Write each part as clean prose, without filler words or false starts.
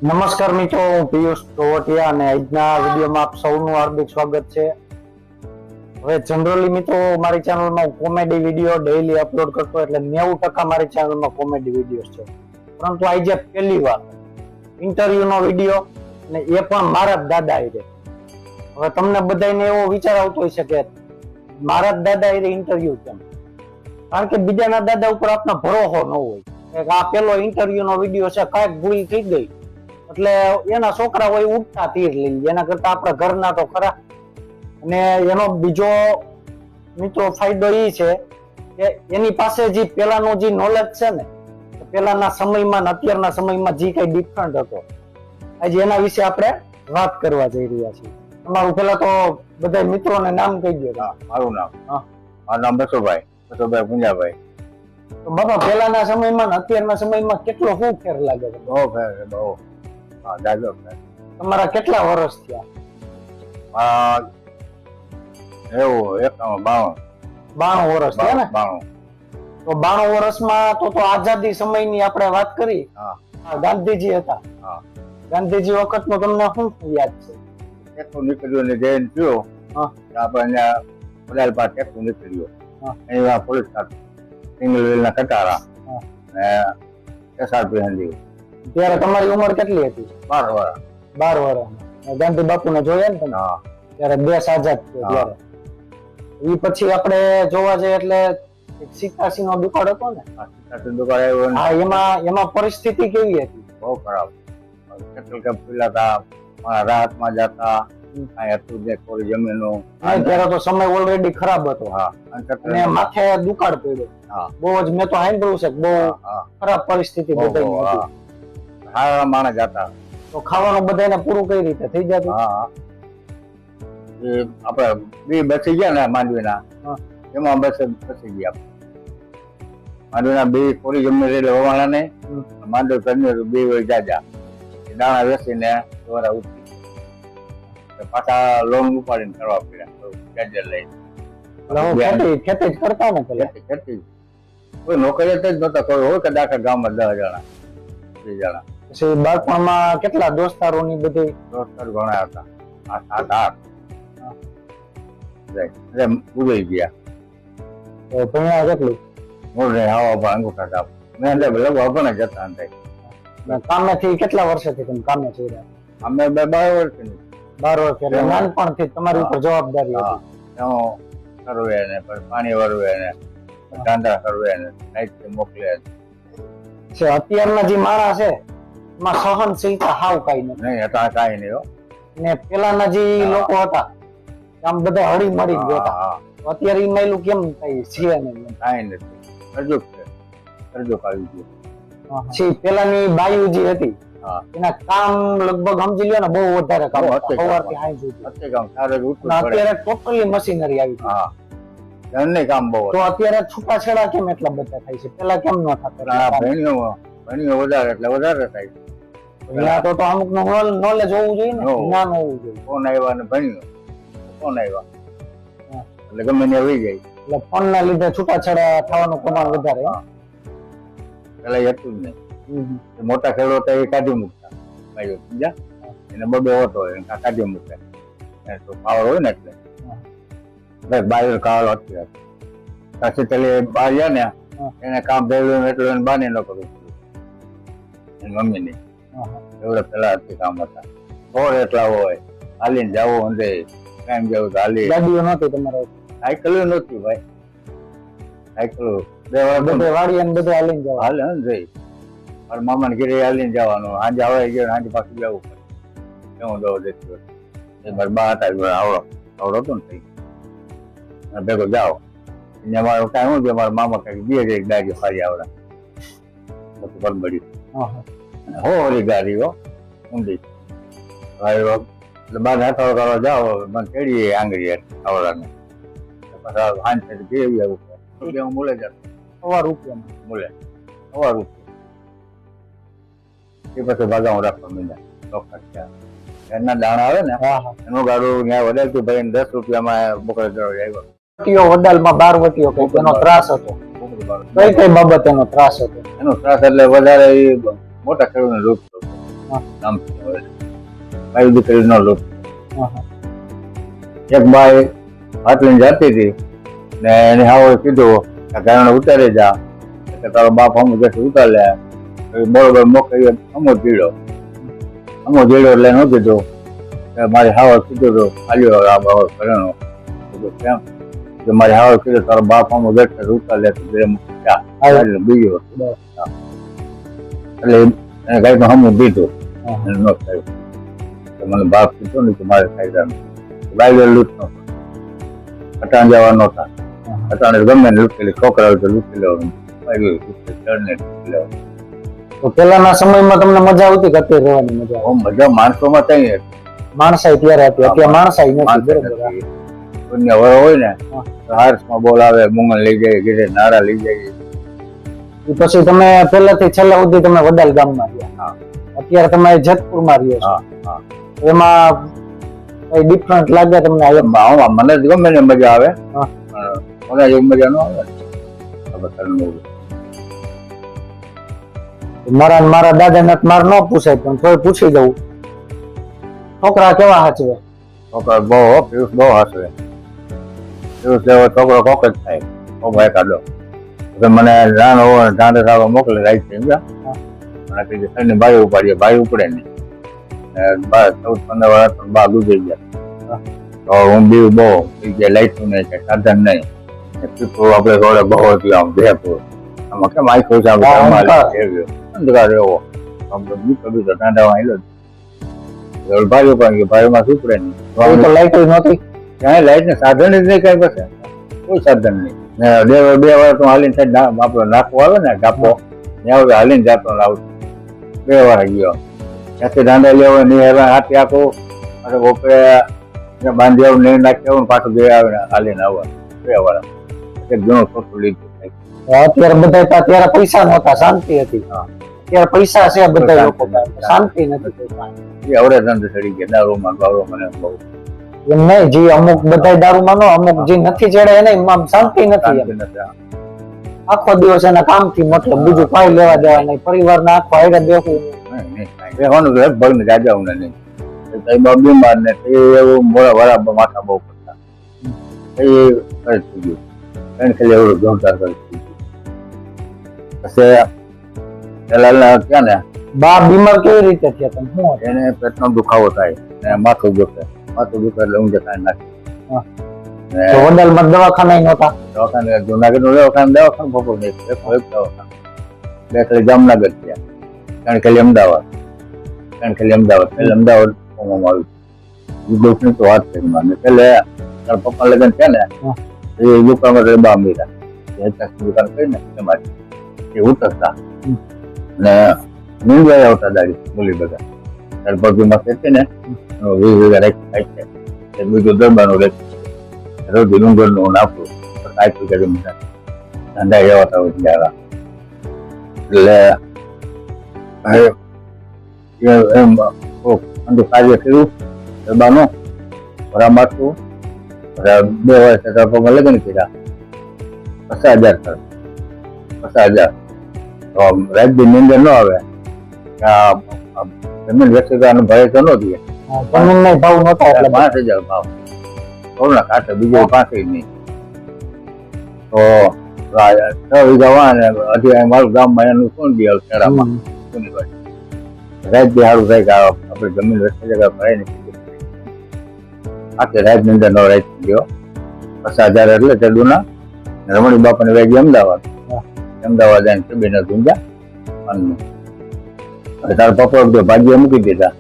નમસ્કાર મિત્રો, હું પિયુષ ટોવટિયા અને આજના વિડીયોમાં આપ સૌનું હાર્દિક સ્વાગત છે. હવે જનરલી મિત્રો મારી ચેનલમાં કોમેડી વિડીયો ડેઈલી અપલોડ કરતો, એટલે 90% મારી ચેનલમાં કોમેડી વિડીયો છે. પરંતુ આજે પહેલી વાર ઇન્ટરવ્યુનો વિડીયો, અને એ પણ મારા જ દાદા છે. હવે તમને બધાને એવો વિચાર આવતો હોય છે કે મારા જ દાદા એ ઇન્ટરવ્યુ કેમ? કારણ કે બીજાના દાદા ઉપર આપનો ભરોસો ન હોય કે આ પેલો ઇન્ટરવ્યુનો વિડીયો છે, કાંઈક ભૂલ થઈ ગઈ એટલે એના છોકરા હોય ઉઠતા તીર લઈ, એના કરતા આપણા ઘરના તો ખરા. અને એનો બીજો મિત્રો ફાયદો એ છે કે એની પાસે જે પેલાનો જે નોલેજ છે ને, પેલાના સમયમાં ને અત્યારના સમયમાં જે કઈ ડિફરન્ટ હતો, આજે એના વિશે આપણે વાત કરવા જઈ રહ્યા છીએ. તમારું પેલા તો બધા મિત્રોને નામ કહી દો. મારું નામ બસોભાઈ પુંજાભાઈ. તો બાપા પેલાના સમયમાં ને અત્યારના સમયમાં કેટલો શું ફેર લાગે છે? બહુ ફેર છે, બહુ. હા, જાજો ફેર. તમારા કેટલા વર્ષ થયા? એવું 92 વર્ષ થયા ને? 92. તો 92 વર્ષમાં તો આઝાદી સમયની આપણે વાત કરી. ગાંધીજી હતા. ગાંધીજી વખત નો તમને શું યાદ છે? ટેકનું નીકળ્યું ને જઈને થયો આપણે પડાલ પાસે ટેકનું નીકળ્યું. એની પોલીસ સિંગલ વ્હીલ ના કટારા ને SRP હંધી. ત્યારે તમારી ઉંમર કેટલી હતી? 12 વર્ષ. ગાંધી બાપુ ને જોયા ને તમે? ત્યારે દેશ આઝાદ થયો ત્યારે. એ પછી આપણે જોવા જઈએ એટલે 87 નો દુકાળ હતો ને? 87 દુકાળ આવ્યો. હા, એમાં પરિસ્થિતિ કેવી હતી? બહુ ખરાબ. પેટ્રોલ કેમ્પ ખુલ્લા, રાહતમાં જતા, હતું જે થોડી જમીનો. ત્યારે તો સમય ઓલરેડી ખરાબ હતો. અને માથે દુકાળ પડ્યો. બહુ જ મેં તો સાંભળ્યું છે બહુ ખરાબ પરિસ્થિતિ બધાની હતી. સારા માણસ જતા. તો ખાવાનું બધાને પૂરું કઈ રીતે થઈ જતું? આપડે બી બચી ગયા ને માંડવીના, એમાં બચી ગયા. માંડવીના બી થોડી જમીન એટલે હોવાના ને માંડવી કરી બી હોય જાજા દાણા વેચીને દ્વારા ઉઠી પાછા લોન ઉપાડીને કરવા પડ્યા. ખેતી જ કરતા ને પેલા? ખેતી કોઈ નોકરી જ નતા, કોઈ હોય કે દાખલા ગામમાં 10 જણા 2 જણા. પછી બાળપણમાં કેટલા દોસ્તારો ની બધી? દોસ્તાર ઘણા હતા, 7-8. ઉગી ગયા. ભણ્યા કેટલું? મોઢે હવા પર અંગૂઠા ટાપ. મેં લગભગ અભણ જતા અંતે. કામેથી કેટલા વર્ષથી તમે કામે થઈ રહ્યા? અમે 12 વર્ષથી. 12 વર્ષ એટલે નાનપણથી તમારી ઉપર જવાબદારી હતી. કરવે ને પાણી વરવે ને કાંદા કરવે ને સાહિત્ય મોકલે છે. અત્યારના જે માણસ છે એમાં સહનશીલતા હાવ કઈ નથી. નહીં હતા, કાંઈ નહીં હો. ને પેલાના જે લોકો હતા આમ બધા હળી મળી ગયા. અત્યારે એ માયલું કેમ કઈ છે નહીં, કાંઈ નથી. કરજોક છે, કરજોક આવી ગયું. પેલાની બાયુ જે હતી એના કામ લગભગ સમજી લ્યો ને બહુ વધારે કામ. અત્યારે ટોટલી મશીનરી આવી છે. કામ બહુ. તો અત્યારે છૂટાછેડા કેમ એટલા બધા થાય છે? પેલા કેમ ન થતા? ભણ્યો વધારે એટલે વધારે થાય છે. પેલા તો અમુક નું નોલેજ હોવું જોઈએ ને, જ્ઞાન હોવું જોઈએ. ફોન આવ્યા ને ભણ્યો, ફોન આવ્યા એટલે ગમે ને આવી જાય. એટલે ફોન ના લીધે છૂટાછેડા થવાનું પ્રમાણ વધારે. પેલા હતું જ નહીં. મોટા ખેડૂતો એ કાઢી મૂકતા સમજ્યા, એને બબે ઓટો કાઢી મૂકે તો પાવર હોય ને એટલે બાર કાળ હતી. પછી પેલી બહાર ગયા ને એને કામ ભેગું એટલું એને બાની ન કરવું એની મમ્મી ની. એવડે પેલા હતી કામ હતા. બોર એટલા હોય, હાલીને જવું અંધે કામ જવું તો હાલી. ગાડીઓ નહોતી તમારે? સાયકલ નહોતી ભાઈ. સાયકલ બધે વાડી અને બધે હાલીને જવા? હાલે ને જઈ મારા મામા ને ઘરે હાલીને જવાનું. આજે આવે ગયો આજે પાછું જવું પડે. એવું દવા દેતી હોય. મારા બા હતા આવડો હતો ને થઈ ભેગો જાઓ. અમારે કઈ શું છે, મારા મામા કઈ 2 ગાડી ફરી આવડે બધું પરબડ્યું હોરી ગાડી હો ઊંડી. એટલે બાર હાથો કરવા જાઓ મને ચડીએ આંગળી આવડાને. પછી હાંજ જેવી આવું મૂલે જતો ₹1 મૂલે ₹1. એ પછી ભાગા રાખવા મીંડા. એના દાણા આવે ને એનું ગાડું ત્યાં વડાલતું ભાઈ ₹10 બોકડે આવ્યો. વડાલમાં 12 વટીઓ કઈ એનો ત્રાસ હતો? કઈ કઈ બાબત એનો ત્રાસ હતો? એનો ત્રાસ એટલે વધારે મોટા ખેડૂતને રોગ હા. નામ હોય ભાઈ દીકરી નો લૂંટ. હા. એક બાઈ હાથ લઈને જતી હતી ને એને હાવ કીધું કે ઘરેણા ઉતારી જા એટલે તારો બાપ અમુક જશે ઉતાર લે બરોબર મોકલી અમો જીડો એટલે એનું કીધું કે મારી હાવ કીધું તો આલ્યો આ બાબો ઘરેણો કેમ કે મારી હાવ કીધું તારો બાપ અમુક જશે ઉતાર લે તો બીજો એટલે એને કઈ પણ હમું દીધું એને ન થયું મને બાપ કીધું ને કે મારે કાયદાનું બાઈ લૂંટ નો અટાણ જવા નહોતા અટાણે ગમે ને લૂંટેલી છોકરા તો લૂંટી લેવાનું તો પેલાના સમયમાં તમને મજા આવતી કે અત્યારે રહેવાની મજા મજા માણસોમાં કઈ માણસાઈ ત્યારે હતી અત્યારે માણસાઈ નથી બરોબર પુણ્ય વર હોય ને તો હાર્સમાં બોલાવે મુંગલ લઈ જાય ઘીરે નારા લઈ જાય પછી તમે પહેલાથી છેલ્લા સુધી તમે વડાલ ગામમાં રહ્યા અત્યારે તમે જેતપુરમાં રહ્યો છો એમાં કઈ ડિફરન્ટ લાગે તમને મને જ ગમે ને મજા આવે મને જેવું મજા ન આવે મારા દાદા ને મારે ન પૂછાય પણ કોઈ પૂછી દઉં છોકરા કેવા હાચવે છોકરા બહુ હાચવે પિયુષ જેવો છોકરો કોક જ થાય ભાઈ કાઢો મને જાણ હોવો જાણે સારો મોકલે રાઈટ થઈ ગયા ભાઈ ઉપાડીએ ભાઈ ઉપડે નહીં 14-15 વર્ષ બા ગુજરી ગયા તો હું બી બહુ લાઈટ નહીં છે સાધન નહીં આપડે રોડે બહુ હતી આમ જયપુર આમાં કેમ આખું છે અંધકાર એવો બીજો ટાંડા આવેલો ભાઈઓ પણ ભાઈઓમાં શું પડે નહીં લાઈટ નહોતી ક્યાંય લાઈટ ને સાધન જ નહીં કઈ પાસે કોઈ સાધન નહીં બે વાર તો હાલીને સાઈડ આપડે નાખવો આવે ને ડાપો ત્યાં હાલીને જાતો આવતો 2 વાર ગયો ત્યાંથી દાંડા લેવો નહીં હવે હાથી આખું અને બપોરે બાંધી આવું નહીં નાખી આવું પાછું બે આવે હાલીને આવવાનું 2 વાર એક ઘણું ખોટું લીધું અત્યારે બધા અત્યારે પૈસા નહોતા શાંતિ હતી અત્યારે પૈસા છે બધા લોકો શાંતિ નથી હવે ધંધો ચડી ગયા દારૂમાં મને બહુ એમ નહીં જે અમુક બધા દારૂમાં નો અમુક જે નથી ચડે એને શાંતિ નથી આખો દિવસ એના કામથી મતલબ બીજું કઈ લેવા દેવા નહીં પરિવારના આખો આયરે બેસવું રહેવાનું ભગ ને જાજાવું નહીં બીમાર ને એવું મોડા બરાબર માથા બહુ પડતા એ થઈ ગયું ખાલી એવું જોરદાર કરી પછી પેલા ક્યાં ને બા બીમાર કેવી રીતે થયા તમે શું એને પેટનો દુખાવો થાય ને માથું દુખે એટલે ઊંઘે કાંઈ નાખે વડાલમાં દવાખાના નહોતા દવાખાને જુનાગઢ નું દવાખાનું બપોર નહીં દવાખાનું 2 ખાલી જામનગર થયા 3 ખાલી અમદાવાદ પેલા અમદાવાદ આવ્યું દુઃખની તો વાત થઈ મને પેલે તારા પપ્પા લગ્ન છે ને એ દુકાનમાં રેબા અમીરા દુકાન કરી ને એમાંથી એ ઉતરતા ને નીંદવા આવતા દાડી બોલી બધા તાર પગમાં ખેતી ને 20 વીઘા રાખી છે બીજું દરબારનું રાખી રોજ ડુંગરનું નાખું આખી કરી ધંધા એવા હતા એટલે એમ કાર્ય કર્યું દરબારનું ભરા માથું 2 વર્ષ પગમાં લગ્ન કર્યા 50,000 તો રાજ્ય ની અંદર ન આવે જમીન વ્યક્તિગત ભય તો ન દે જમીન નહીં ભાવ નહોતા એટલે 5,000 ભાવ થોડા કાંઠે બીજો 5 નહીં તો 6 વીઘા વાન હજી મારું ગામમાં એનું કોણ દે શહેરામાં રાજ્ય સારું થાય કે આપણે જમીન વ્યક્તિગત ભરાય નથી આખી રાજ્ય ની અંદર નો રાજ્ય ગયો 50,000 એટલે ચડુના રમણી બાપાની વેગી અમદાવાદ આવીને ચબીને ગુંજા તારા પપ્પા બધું ભાગ્ય મૂકી દીધા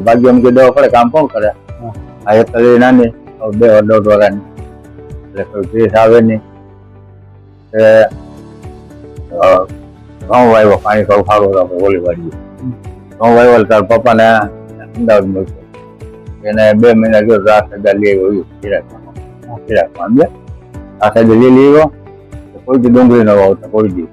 ભાગ્ય મૂકી દેવા પડે કામ કોણ કરે આ એક નાની 2-1.5 વાગ્યાની એટલે કોઈ કેસ આવે નહીં ઘઉં વાવ્યો પાણી થોડું સારું આપણે ઓલી વાળી ઘઉં વાવ્યો તારા પપ્પાને અમદાવાદ મળશે એને 2 મહિના ગયો 8,000 લઈ આવ્યો ચિરાગમાં 8,000 લઈ આવ્યો કોઈ દી ડુંગળી ન વાવતા કોઈ દી